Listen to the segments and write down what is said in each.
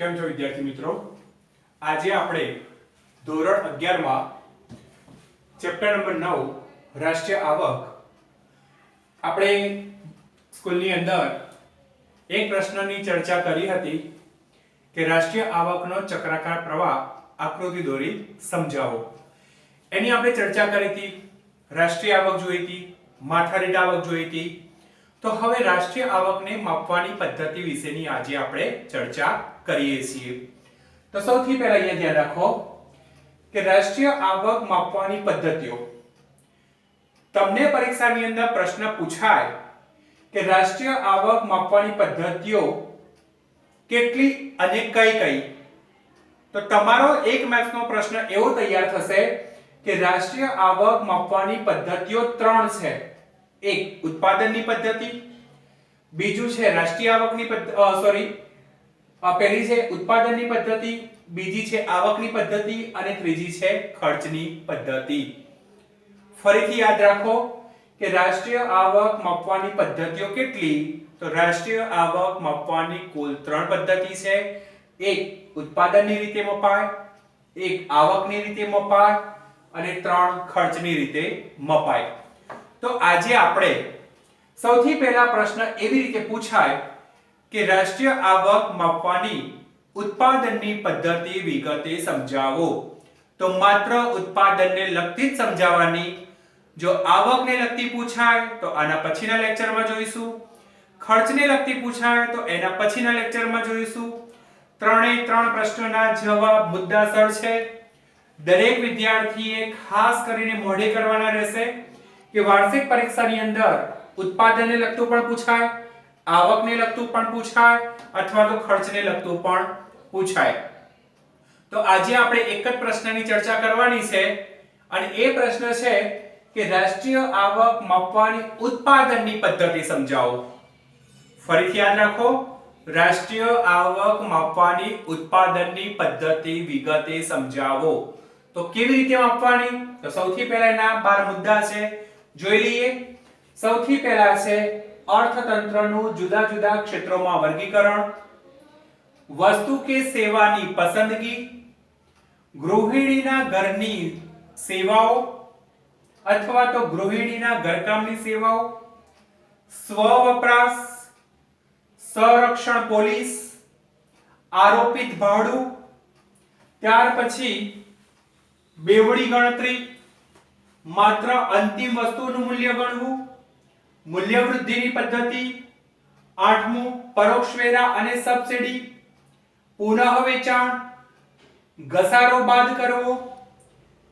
કેમ છો વિદ્યાર્થી મિત્રો? આજે આપણે ધોરણ 11 માં ચેપ્ટર નંબર 9 રાષ્ટ્રીય આવક આપણે સ્કૂલની અંદર એક પ્રશ્નની ચર્ચા કરી હતી કે રાષ્ટ્રીય આવકનો ચક્રાકાર પ્રવાહ આકૃતિ દોરી સમજાવો. એની આપણે ચર્ચા કરી હતી. રાષ્ટ્રીય આવક જોઈ હતી, માથાદીઠ આવક જોઈ હતી. તો હવે રાષ્ટ્રીય આવકને માપવાની પદ્ધતિ વિશેની આજે આપણે ચર્ચા કરીએ છીએ. તો સૌથી પહેલા અહીંયા ધ્યાન રાખો કે રાષ્ટ્રીય આવક માપવાની પદ્ધતિઓ. તમને પરીક્ષાની અંદર પ્રશ્ન પૂછાય કે રાષ્ટ્રીય આવક માપવાની પદ્ધતિઓ કેટલી અને કઈ કઈ, તો તમારો 1 માર્ક્સનો પ્રશ્ન એવો તૈયાર થશે કે રાષ્ટ્રીય આવક માપવાની પદ્ધતિઓ 3 છે. એક ઉત્પાદનની પદ્ધતિ, બીજું છે રાષ્ટ્રીય આવકની પહેલી છે ઉત્પાદનની પદ્ધતિ, બીજી છે આવકની પદ્ધતિ અને ત્રીજી છે ખર્ચની પદ્ધતિ. ફરીથી યાદ રાખો કે રાષ્ટ્રીય આવક માપવાની પદ્ધતિઓ કેટલી? તો રાષ્ટ્રીય આવક માપવાની કુલ 3 પદ્ધતિ છે. એક ઉત્પાદનની રીતે મપાય, એક આવકની રીતે મપાય અને 3 ખર્ચની રીતે મપાય. તો આજે આપણે સૌથી પહેલા પ્રશ્ન એવી રીતે પૂછાય કે રાષ્ટ્રીય આવક માપવાની ઉત્પાદનની પદ્ધતિ વિગતે સમજાવો. તો માત્ર ઉત્પાદનને લગતી જ સમજાવવાની. જો આવકને લગતી પૂછાય તો આના પછીના લેક્ચરમાં જોઈશું. ખર્ચને લગતી પૂછાય તો એના પછીના લેક્ચરમાં જોઈશું. 3 પ્રશ્નોના જવાબ મુદ્દાસર છે. દરેક વિદ્યાર્થીએ ખાસ કરીને મોઢે કરવાના રહેશે કે વાર્ષિક પરીક્ષાની અંદર ઉત્પાદનને લગતું પણ પૂછાય, આવકને લગતું પણ પૂછાય અથવા તો ખર્ચને લગતું પણ પૂછાય. તો આજે આપણે એક જ પ્રશ્નની ચર્ચા કરવાની છે અને એ પ્રશ્ન છે કે રાષ્ટ્રીય આવક માપવાની ઉત્પાદનની પદ્ધતિ સમજાવો. ફરીથી યાદ રાખો, રાષ્ટ્રીય આવક માપવાની ઉત્પાદનની પદ્ધતિ વિગતે સમજાવો. તો કેવી રીતે માપવાની? તો સૌથી પહેલા એના 12 મુદ્દા છે, જોઈ લઈએ. સૌથી પહેલા છે અર્થતંત્રનું જુદા જુદા ક્ષેત્રોમાં વર્ગીકરણ, વસ્તુ કે સેવાની પસંદગી, ગૃહિણીના ઘરની સેવાઓ અથવા તો ગૃહિણીના ઘરકામની સેવાઓ, સ્વવપરાશ, સંરક્ષણ પોલીસ, આરોપિત ભાડું, ત્યાર પછી બેવડી ગણતરી, માત્ર અંતિમ વસ્તુનું મૂલ્ય ગણવું, મૂલ્ય વૃદ્ધિની પદ્ધતિ, 8મું પરોક્ષ વેરા અને સબસિડી, પુનઃ વેચાણ, ઘસારો બાદ કરવો,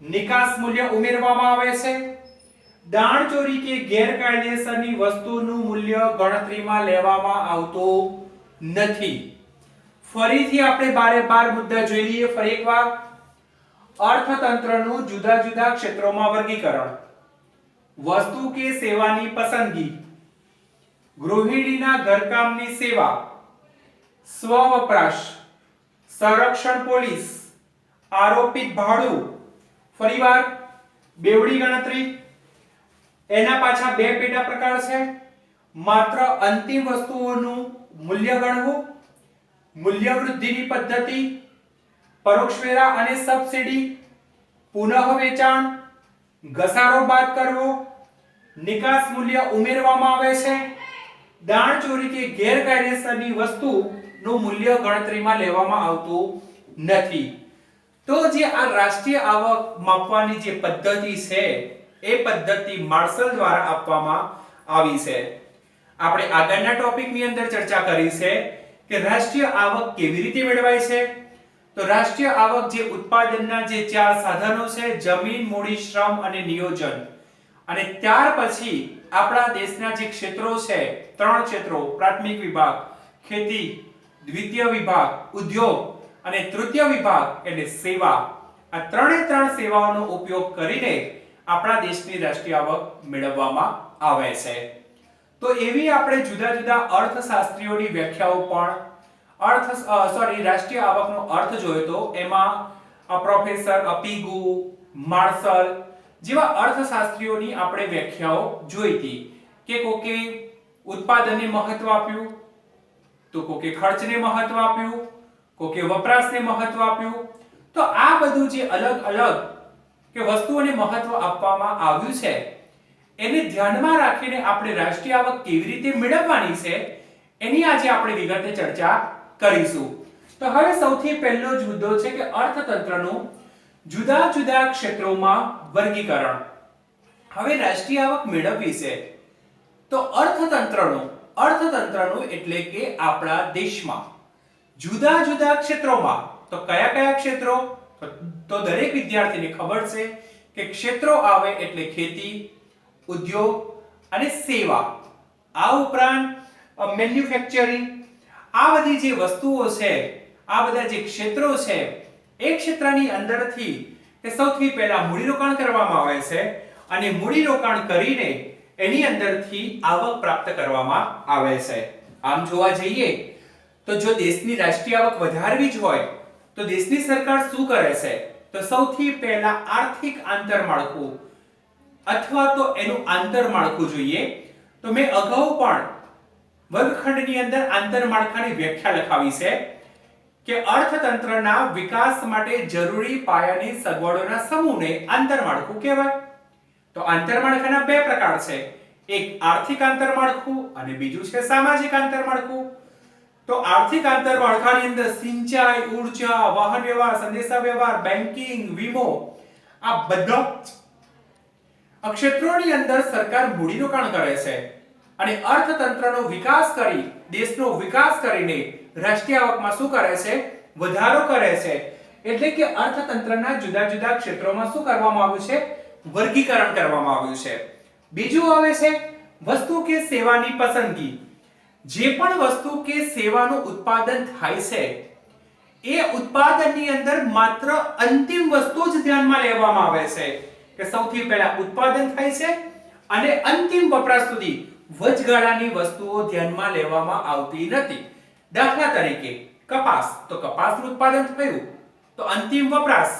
નિકાસ મૂલ્ય ઉમેરવામાં આવે છે, દાણચોરી કે ગેરકાયદેસરની વસ્તુનું મૂલ્ય ગણતરીમાં લેવામાં આવતું નથી. ફરીથી આપણે 12 મુદ્દા જોઈ લઈએ ફરી એકવાર. અર્થતંત્રનું જુદા જુદા ક્ષેત્રોમાં વર્ગીકરણ, વસ્તુ કે સેવાની પસંદગી, ગૃહિણીના ઘરકામની સેવા, સ્વવપરાશ, સંરક્ષણ પોલીસ, આરોપિત ભાડું, ફરીવાર બેવડી ગણતરી. એના પાછા 2 પેટા પ્રકાર છે. માત્ર અંતિમ વસ્તુઓનું મૂલ્ય ગણવું, મૂલ્ય વૃદ્ધિની પદ્ધતિ, પરોક્ષ વેરા અને સબસિડી, પુનઃ વેચાણ, ઘસારો બાદ કરવો, નિકાસ મૂલ્ય ઉમેરવામાં આવે છે, દાણચોરી કે ગેરકાયદેસરની વસ્તુનું મૂલ્ય ગણતરીમાં લેવામાં આવતું નથી. તો જે આ રાષ્ટ્રીય આવક માપવાની જે પદ્ધતિ છે એ પદ્ધતિ માર્શલ દ્વારા આપવામાં આવી છે. આપણે આગળના ટોપિકની અંદર ચર્ચા કરી છે કે રાષ્ટ્રીય આવક કેવી રીતે મેળવાય છે. તો રાષ્ટ્રીય આવક જે ઉત્પાદનના જે 4 સાધનો છે, જમીન, મૂડી, શ્રમ અને નિયોજન, અને ત્યાર પછી આપણા દેશના જે ક્ષેત્રો છે 3 ક્ષેત્રો, પ્રાથમિક વિભાગ, ખેતી, દ્વિતીય વિભાગ, ઉદ્યોગ અને તૃતીય વિભાગ એટલે સેવા, આ 3 સેવાઓનો ઉપયોગ કરીને આપણા દેશની રાષ્ટ્રીય આવક મેળવવામાં આવે છે. તો એવી આપણે જુદા જુદા અર્થશાસ્ત્રીઓની વ્યાખ્યાઓ પણ રાષ્ટ્રીય આવકનો અર્થ જોયો તો એમાં પ્રોફેસર અપીગુ, માર્શલ જેવા અર્થશાસ્ત્રીઓની આપણે વ્યાખ્યાઓ જોઈ હતી કે કોકે ઉત્પાદનને મહત્વ આપ્યું, તો કોકે ખર્ચને મહત્વ આપ્યું, કોકે વપરાશને મહત્વ આપ્યું. તો આ બધું જે અલગ અલગ કે વસ્તુઓને મહત્વ આપવામાં આવ્યું છે એને ધ્યાનમાં રાખીને આપણે રાષ્ટ્રીય આવક કેવી રીતે મેળવવાની છે એની આજે આપણે વિગતે ચર્ચા કરીશું. તો હવે સૌથી પહેલો જ મુદ્દો છે કે અર્થતંત્રનું જુદા જુદા ક્ષેત્રોમાં વર્ગીકરણ. હવે રાષ્ટ્રીય આવક મેળવવી છે તો અર્થતંત્રનું એટલે કે આપણા દેશમાં જુદા જુદા ક્ષેત્રોમાં. તો કયા કયા ક્ષેત્રો? તો દરેક વિદ્યાર્થીને ખબર છે કે ક્ષેત્રો આવે એટલે ખેતી, ઉદ્યોગ અને સેવા. આ ઉપરાંત મેન્યુફેક્ચરિંગ, આ બધી જે વસ્તુઓ છે, આ બધા જે ક્ષેત્રો છે, એ ક્ષેત્રની અંદરથી કે સૌથી પહેલા મૂડીરોકાણ કરવામાં આવે છે અને મૂડીરોકાણ કરીને એની અંદરથી આવક પ્રાપ્ત કરવામાં આવે છે. આમ જોવા જઈએ તો જો દેશની રાષ્ટ્રીય આવક વધારવી જ હોય તો દેશની સરકાર શું કરે છે? તો સૌથી પહેલા આર્થિક આંતરમાળખું અથવા તો એનું આંતરમાળખું જોઈએ. તો મેં અગાઉ પણ વર્ગખંડની અંદર આંતરમાળખાની વ્યાખ્યા લખાવી છે કે અર્થતંત્રના વિકાસ માટે જરૂરી પાયાની સગવડોના સમૂહને આંતરમાળખું કહેવાય. તો આંતરમાળખાના બે પ્રકાર છે, એક આર્થિક આંતરમાળખું અને બીજું છે સામાજિક આંતરમાળખું. તો આર્થિક આંતરમાળખાની અંદર સિંચાઈ, ઉર્જા, વાહન વ્યવહાર, સંદેશા વ્યવહાર, બેન્કિંગ, વીમો આ બધા ક્ષેત્રોની અંદર સરકાર મૂડીરોકાણ કરે છે અને અર્થતંત્રનો વિકાસ કરી દેશનો વિકાસ કરીને રાષ્ટ્રીય આવકમાં શું કરે છે? વધારો કરે છે. એટલે કે અર્થતંત્રના જુદા જુદા ક્ષેત્રોમાં શું કરવામાં આવ્યું છે? વર્ગીકરણ કરવામાં આવ્યું છે. બીજું આવે છે વસ્તુ કે સેવાની પસંદગી. જે પણ વસ્તુ કે સેવાનું ઉત્પાદન થાય છે એ ઉત્પાદનની અંદર માત્ર અંતિમ વસ્તુ જ ધ્યાનમાં લેવામાં આવે છે કે સૌથી પહેલા ઉત્પાદન થાય છે અને અંતિમ વપરાશ સુધી વચગાળાની વસ્તુઓ ધ્યાનમાં લેવામાં આવતી નથી. દાખલા તરીકે કપાસ, તો કપાસનું ઉત્પાદન થયું તો અંતિમ વપરાશ,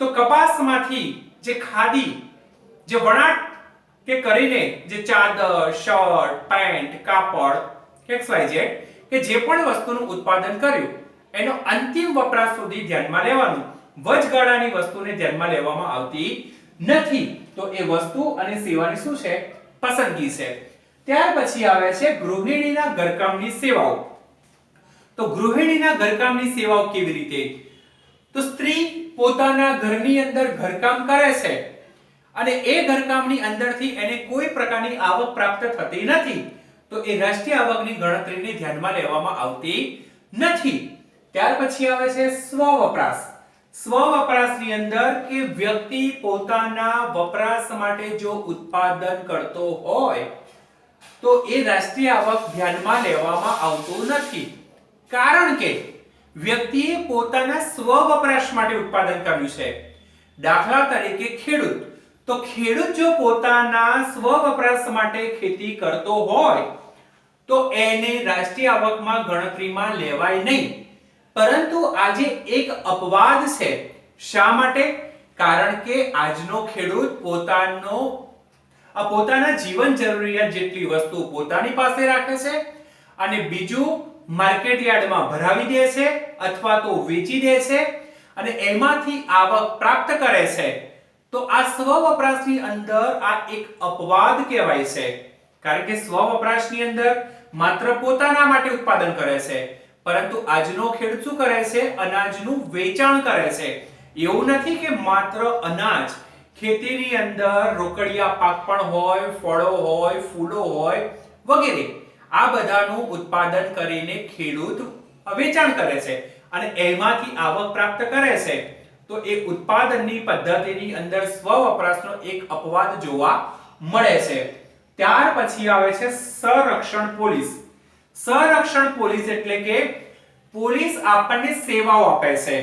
તો કપાસમાંથી જે ખાદી, જે વણાટ કે કરીને જે ચાદર, શર્ટ, પેન્ટ, કાપડ XYZ કે જે પણ વસ્તુનું ઉત્પાદન કર્યું એનો અંતિમ વપરાશ સુધી ધ્યાનમાં લેવાનું. વચગાળાની વસ્તુને ધ્યાનમાં લેવામાં આવતી નથી. તો એ વસ્તુ અને સેવાની શું છે? પસંદગી છે. ત્યાર પછી આવે છે ગૃહિણીના ઘરકામની સેવાઓ. તો ગૃહિણીના ઘરકામની સેવાઓ કેવી રીતે? તો સ્ત્રી પોતાના ઘરની અંદર ઘરકામ કરે છે અને એ ઘરકામની અંદરથી એને કોઈ પ્રકારની આવક પ્રાપ્ત થતી નથી તો એ રાષ્ટ્રીય આવકની ગણતરીને ધ્યાનમાં લેવામાં આવતી નથી. ત્યાર પછી આવે છે સ્વવપરાશ. સ્વવપરાશની અંદર કે વ્યક્તિ પોતાના વપરાશ માટે જો ઉત્પાદન કરતો હોય તો એ રાષ્ટ્રીય આવક ધ્યાનમાં લેવામાં આવતું નથી. કારણ કે વ્યક્તિએ પોતાના સ્વવપરાશ માટે ઉત્પાદન કર્યું છે. દાખલા તરીકે ખેડૂત, તો ખેડૂત જો પોતાના સ્વવપરાશ માટે ખેતી કરતો હોય તો એને રાષ્ટ્રીય આવકમાં ગણતરીમાં લેવાય નહીં. પરંતુ આજે એક અપવાદ છે. શા માટે? કારણ કે આજનો ખેડૂત પોતાના જીવન જરૂરિયાત જેટલી વસ્તુ પોતાની પાસે રાખે છે અને બીજું માર્કેટ યાર્ડમાં ભરાવી દે છે અથવા તો વેચી દે છે અને એમાંથી આવક પ્રાપ્ત કરે છે. તો આ સ્વવપરાશની અંદર આ એક અપવાદ કહેવાય છે. કારણ કે સ્વવપરાશની અંદર માત્ર પોતાના માટે ઉત્પાદન કરે છે પરંતુ આજનો ખેડૂત શું કરે છે? અનાજનું વેચાણ કરે છે. એવું નથી કે માત્ર અનાજ, ખેતીની અંદર રોકડિયા પાક પણ હોય, ફળો હોય, ફૂલો હોય વગેરે આ બધાનું ઉત્પાદન કરીને ખેડૂત વેચાણ કરે છે અને એમાંથી આવક પ્રાપ્ત કરે છે. તો એ ઉત્પાદનની પદ્ધતિની અંદર સ્વવપરાશનો એક અપવાદ જોવા મળે છે. ત્યાર પછી આવે છે સંરક્ષણ પોલીસ. સંરક્ષણ પોલીસ એટલે કે પોલીસ આપણને સેવાઓ આપે છે.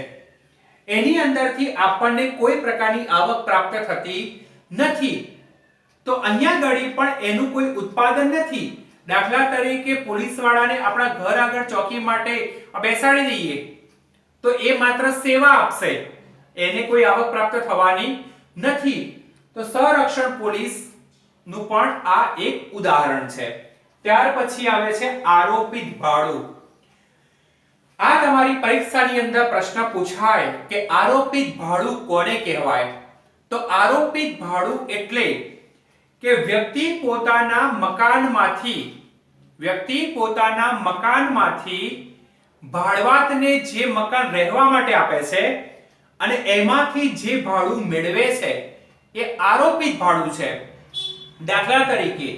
એની અંદરથી આપણને કોઈ પ્રકારની આવક પ્રાપ્ત થતી નથી. તો અહીંયા ઘડી પણ એનું કોઈ ઉત્પાદન નથી. દાખલા તરીકે પોલીસ વાળાને આપણા ઘર આગળ ચોકી માટે બેસાડી દઈએ તો એ માત્ર સેવા આપશે, એને કોઈ આવક પ્રાપ્ત થવાની નથી. તો સંરક્ષણ પોલીસ નું પણ આ એક ઉદાહરણ છે. ત્યાર પછી આવે છે આરોપિત ભાડું. આ તમારી પરીક્ષાની અંદર પ્રશ્ન પૂછાય કે આરોપિત ભાડું કોને કહેવાય? તો આરોપિત ભાડું એટલે કે વ્યક્તિ પોતાના મકાનમાંથી ભાડવાતને જે મકાન રહેવા માટે આપે છે અને એમાંથી જે ભાડું મેળવે છે એ આરોપિત ભાડું છે. દાખલા તરીકે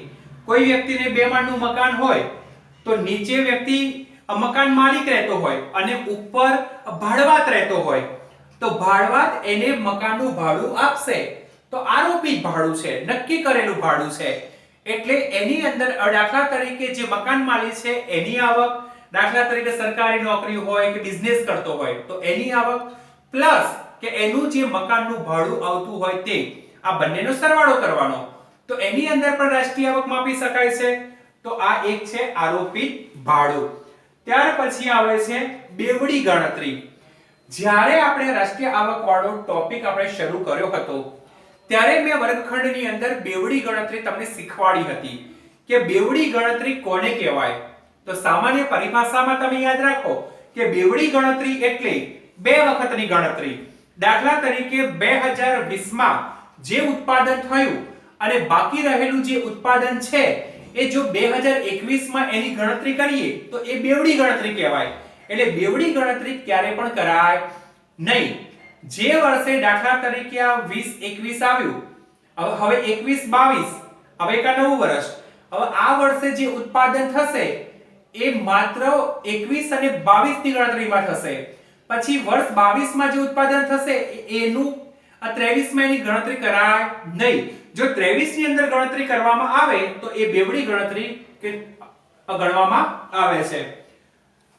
કોઈ વ્યક્તિને બે માળનું મકાન હોય તો નીચે વ્યક્તિ મકાન માલિક રહેતો હોય અને ઉપર ભાડવાત રહેતો હોય, તો ભાડવાત એને મકાનનું ભાડું આપશે તો આરોપિત ભાડું છે, નક્કી કરેલું ભાડું છે. એટલે એની અંદર દાખલા તરીકે જે મકાન માલિક છે એની આવક, દાખલા તરીકે સરકારી નોકરી હોય કે બિઝનેસ કરતો હોય તો એની આવક પ્લસ કે એનું જે મકાનનું ભાડું આવતું હોય તે, આ બંનેનો સરવાળો કરવાનો, તો એની અંદર પણ રાષ્ટ્રીય આવક માપી શકાય છે. તો આ એક છે આરોપિત ભાડું. ત્યાર પછી આવે છે બેવડી ગણતરી. જ્યારે આપણે રાષ્ટ્રીય આવક વાળો ટોપિક આપણે શરૂ કર્યો હતો ત્યારે મેં વર્ગખંડની અંદર બેવડી ગણતરી તમને શીખવાડી હતી કે બેવડી ગણતરી કોને કહેવાય. તો સામાન્ય પરિભાષામાં તમે યાદ રાખો કે બેવડી ગણતરી એટલે બે વખતની ગણતરી. દાખલા તરીકે 2020 માં જે ઉત્પાદન થયું અને બાકી રહેલું જે ઉત્પાદન છે એ જો 2021 માં એની ગણતરી કરીએ તો એ બેવડી ગણતરી કહેવાય. એટલે બેવડી ગણતરી ક્યારે પણ કરાય નહીં. જે વર્ષે દાખલા તરીકે આ 2021 આવ્યું, હવે 21-22, હવે એક નવું વર્ષ, હવે આ વર્ષે જે ઉત્પાદન થશે એ માત્ર 21 અને 22 ની ગણતરીમાં થશે. પછી વર્ષ 22 માં જે ઉત્પાદન થશે એનું 23 માં એની ગણતરી કરાય નહીં. જો 23 ની અંદર ગણતરી કરવામાં આવે તો એ બેવડી ગણતરી ગણવામાં આવે છે.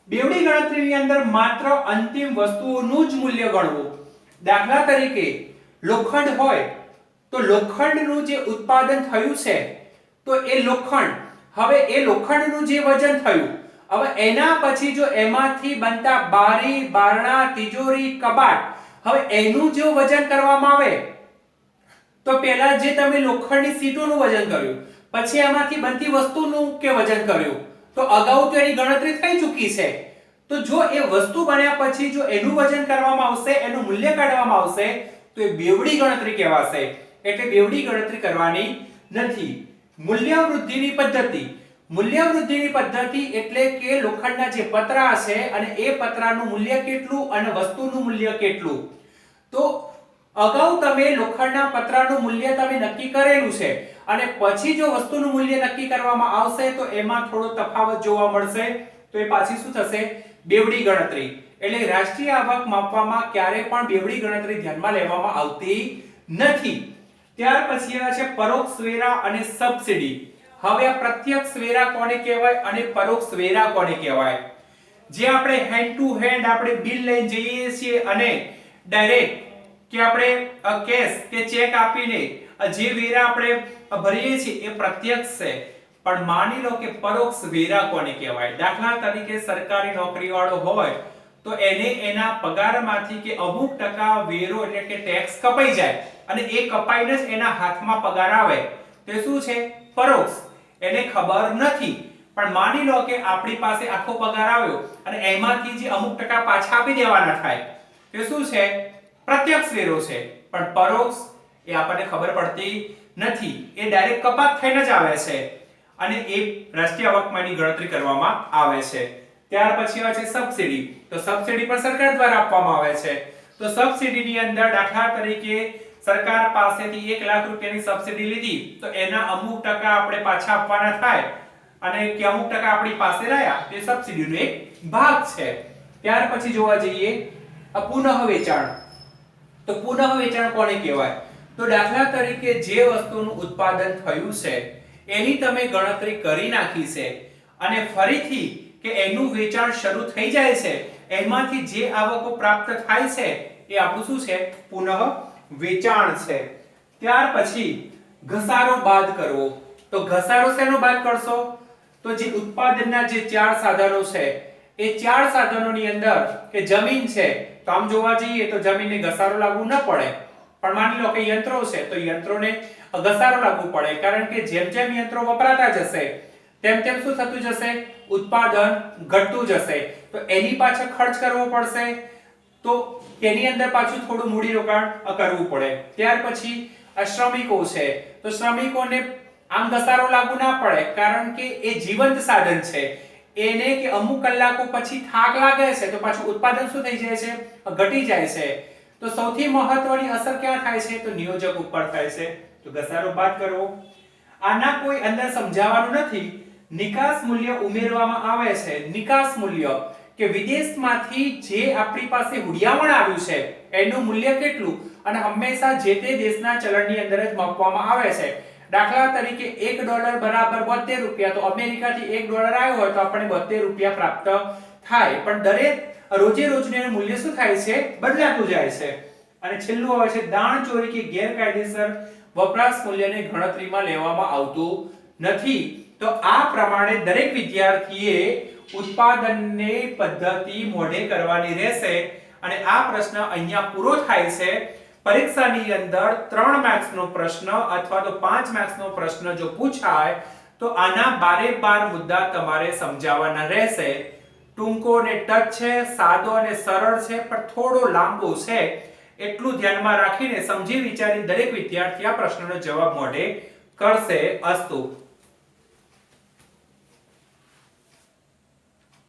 બેવડી ગણતરીની અંદર માત્ર અંતિમ વસ્તુઓનું જ મૂલ્ય ગણવું. દાખલા તરીકે લોખંડ હોય તો લોખંડનું જે ઉત્પાદન થયું છે તો એ લોખંડ, હવે એ લોખંડનું જે વજન થયું, હવે એના પછી જો એમાંથી બનતા બારી, બારણા, તિજોરી, કબાટ, હવે એનું જો વજન કરવામાં આવે તો પહેલા જે તમે લોખંડની સીટોનું વજન કર્યું, પછી એમાંથી બનતી વસ્તુનું કે વજન કર્યું, તો અગાઉ તો એની ગણતરી થઈ ચૂકી છે. તો જો એ વસ્તુ બન્યા પછી જો એનું વજન કરવામાં આવશે, એનું મૂલ્ય કાઢવામાં આવશે તો એ બેવડી ગણતરી કહેવાશે. એટલે બેવડી ગણતરી કરવાની નથી. મૂલ્ય વૃદ્ધિની પદ્ધતિ. મૂલ્ય વૃદ્ધિની પદ્ધતિ એટલે કે લોખંડના જે પતરા છે અને એ પતરાનું મૂલ્ય કેટલું અને વસ્તુનું મૂલ્ય કેટલું. તો અગાઉ તમે લોખંડના પતરાનું મૂલ્ય તમે નક્કી કરેલું છે અને પછી જો વસ્તુનું મૂલ્ય નક્કી કરવામાં આવશે તો એમાં થોડો તફાવત જોવા મળશે, તો એ પાછી શું થશે? બેવડી ગણતરી. એટલે રાષ્ટ્રીય આવક માપવામાં ક્યારે પણ બેવડી ગણતરી ધ્યાનમાં લેવામાં આવતી નથી. ત્યાર પછી આવે છે પરોક્ષ વેરા અને સબસિડી. હવે આ પ્રત્યક્ષ વેરા કોને કહેવાય અને પરોક્ષ વેરા કોને કહેવાય? જે આપણે હેન્ડ ટુ હેન્ડ આપણે બિલ લઈને જઈએ છીએ અને ડાયરેક્ટ કે આપણે કેશ કે ચેક આપીને જે વેરા આપણે ભરીએ છીએ એ પ્રત્યક્ષ છે. પણ માની લો કે પરોક્ષ વેરા કોને કહેવાય? દાખલા તરીકે સરકારી નોકરીવાળો હોય તો એને એના પગારમાંથી કે અમુક ટકા વેરો એટલે કે ટેક્સ કપાઈ જાય અને એ કપાઈને જ એના હાથમાં પગાર આવે, તે શું છે? પરોક્ષ. એને ખબર નથી પણ માની લો કે આપણી પાસે આખો પગાર આવ્યો અને એમાંથી જે અમુક ટકા પાછા આપી દેવાના થાય, તે શું છે? પ્રત્યક્ષ વેરો છે. પણ પરોક્ષ એ આપણને ખબર પડતી નથી, એ ડાયરેક્ટ કપાત થઈને જ આવે છે અને એ રાષ્ટ્રીય આવકમાંની ગણતરી કરવામાં આવે છે. ત્યાર પછી આવે છે સબસિડી. તો સબસિડી પણ સરકાર દ્વારા આપવામાં આવે છે. તો સબસિડીની અંદર દાખલા તરીકે સરકાર પાસેથી 1 લાખ રૂપિયાની સબસિડી લીધી તો એના અમુક ટકા આપણે પાછા આપવાના થાય અને કે અમુક ટકા આપણી પાસે રહ્યા, તે સબસિડીનો એક ભાગ છે. ત્યાર પછી જોવા જઈએ પુનઃ વેચાણ. તો પુનઃ વેચાણ કોને કહેવાય? તો દાખલા તરીકે જે વસ્તુનું ઉત્પાદન થયું છે એની તમે ગણતરી કરી નાખી છે અને ફરીથી કે એનું વેચાણ શરૂ થઈ જાય છે, એમાંથી જે આવકો પ્રાપ્ત થાય છે એ આપણું શું છે? પુનઃ વેચાણ છે. ત્યાર પછી ઘસારો બાદ કરવો. તો ઘસારો શેનો બાદ કરશો? તો જે ઉત્પાદનના જે 4 સાધનો છે એ 4 સાધનોની અંદર કે જમીન છે, તો આમ જોવા જઈએ તો જમીનને ઘસારો લાગુ ન પડે, પણ માની લો કે યંત્રો છે તો યંત્રોને ઘસારો લાગુ પડે, કારણ કે જેમ જેમ યંત્રો વપરાતા જશે તેમ તેમ શું થતું જશે? ઉત્પાદન ઘટતું જશે. તો એની પાછળ ખર્ચ કરવો પડશે, તો તેની અંદર પાછું થોડું મૂડીરોકાણ કરવું પડે. ત્યાર પછી શ્રમિકો છે, તો શ્રમિકોને આમ ઘસારો લાગુ ના પડે, કારણ કે એ જીવંત સાધન છે. એને કે અમુક કલાકો પછી થાક લાગે છે તો પાછું ઉત્પાદન શું થઈ જાય છે? ઘટી જાય છે. તો સૌથી મહત્વની અસર ક્યાં થાય છે? તો નિયોજક ઉપર થાય છે. તો ઘસારો બાદ કરવો. આના કોઈ અંદર સમજાવવાનું નથી. નિકાસ મૂલ્ય ઉમેરવામાં આવે છે. નિકાસ મૂલ્ય કે વિદેશમાંથી જે આપણી પાસે હુડિયામણ આવ્યું છે એનું મૂલ્ય કેટલું, અને હંમેશા જે તે દેશના ચલણની અંદર જ માપવામાં આવે છે. દાખલા તરીકે $1 બરાબર 72 રૂપિયા, તો અમેરિકાથી $1 આવ્યો હોય તો આપણને 72 રૂપિયા પ્રાપ્ત થાય. પણ દરેક રોજે રોજનું મૂલ્ય શું થાય છે? બદલાતું જાય છે. અને છેલ્લું આવે છે દાણચોરી કે ગેરકાયદેસર વપરાશ મૂલ્યને ગણતરીમાં લેવામાં આવતું નથી. તો આ પ્રમાણે દરેક વિદ્યાર્થીએ ઉત્પાદનની પદ્ધતિ મોઢે કરવાની રહેશે. અને આ પ્રશ્ન અહીંયા પૂરો થાય છે. પરીક્ષાની અંદર 3 માર્ક્સનો પ્રશ્ન અથવા તો 5 માર્ક્સનો પ્રશ્ન જો પૂછાય તો આના બારે-બાર મુદ્દા તમારે સમજાવવાના રહેશે. ટૂંકો ને ટચ છે, સાદો અને સરળ છે, પણ થોડો લાંબો છે. એટલું ધ્યાનમાં રાખીને સમજી વિચારી દરેક વિદ્યાર્થી આ પ્રશ્નનો જવાબ મોઢે કરશે. અસ્તુ.